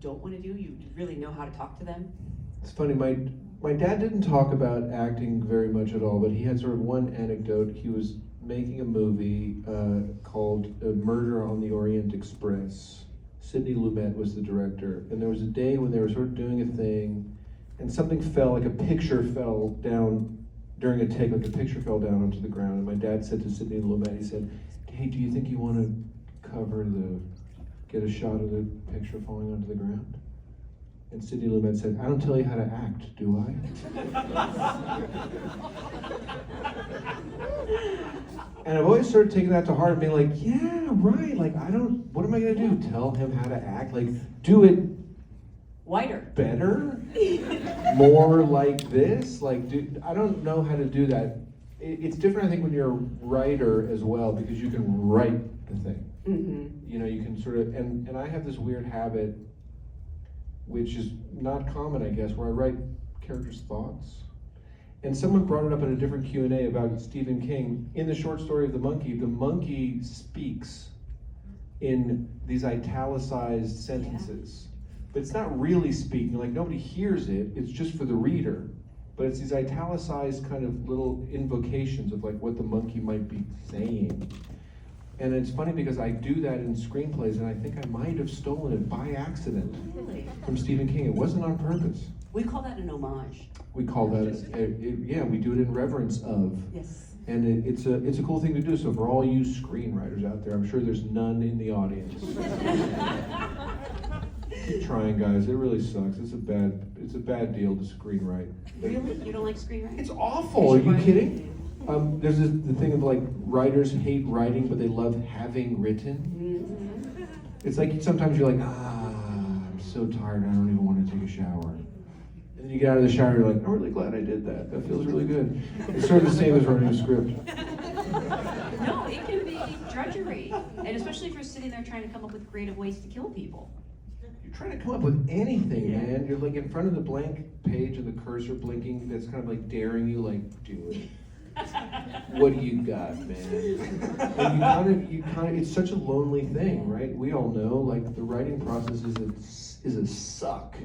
don't want to do? You really know how to talk to them? It's funny, my dad didn't talk about acting very much at all, but he had sort of one anecdote. He was making a movie called Murder on the Orient Express. Sidney Lumet was the director, and there was a day when they were sort of doing a thing, and something fell, like a picture fell down during a take, like a picture fell down onto the ground, and my dad said to Sidney Lumet, he said, "Hey, do you think you want to get a shot of the picture falling onto the ground?" And Sidney Lumet said, "I don't tell you how to act, do I?" And I've always sort of taken that to heart, being like, yeah, right, like what am I gonna do? Tell him how to act? Like, do it wider, better, more like this? Like, I don't know how to do that. It's different, I think, when you're a writer as well, because you can write the thing. Mm-hmm. You know, you can sort of, and I have this weird habit, which is not common, I guess, where I write characters' thoughts. And someone brought it up in a different Q&A about Stephen King. In the short story of the monkey speaks in these italicized sentences. But it's not really speaking, like nobody hears it, it's just for the reader. But it's these italicized kind of little invocations of like what the monkey might be saying. And it's funny because I do that in screenplays, and I think I might have stolen it by accident from Stephen King. It wasn't on purpose. We call that an homage. We call that, yeah, we do it in reverence of. Yes. And it's a cool thing to do. So for all you screenwriters out there, I'm sure there's none in the audience. Keep trying, guys. It really sucks. It's a bad deal to screenwrite. Really? You don't like screenwriting? It's awful. Are you kidding? There's the thing of like writers hate writing, but they love having written. Mm-hmm. It's like sometimes you're like, I'm so tired, I don't even want to take a shower. And then you get out of the shower, you're like, I'm really glad I did that. That feels really good. It's sort of the same as writing a script. No, it can be drudgery, and especially if you're sitting there trying to come up with creative ways to kill people. You're trying to come up with anything, man. You're like in front of the blank page of the cursor blinking that's kind of like daring you, like, do it. What do you got, man? And you kind of, it's such a lonely thing, right? We all know, like, the writing process is a suck.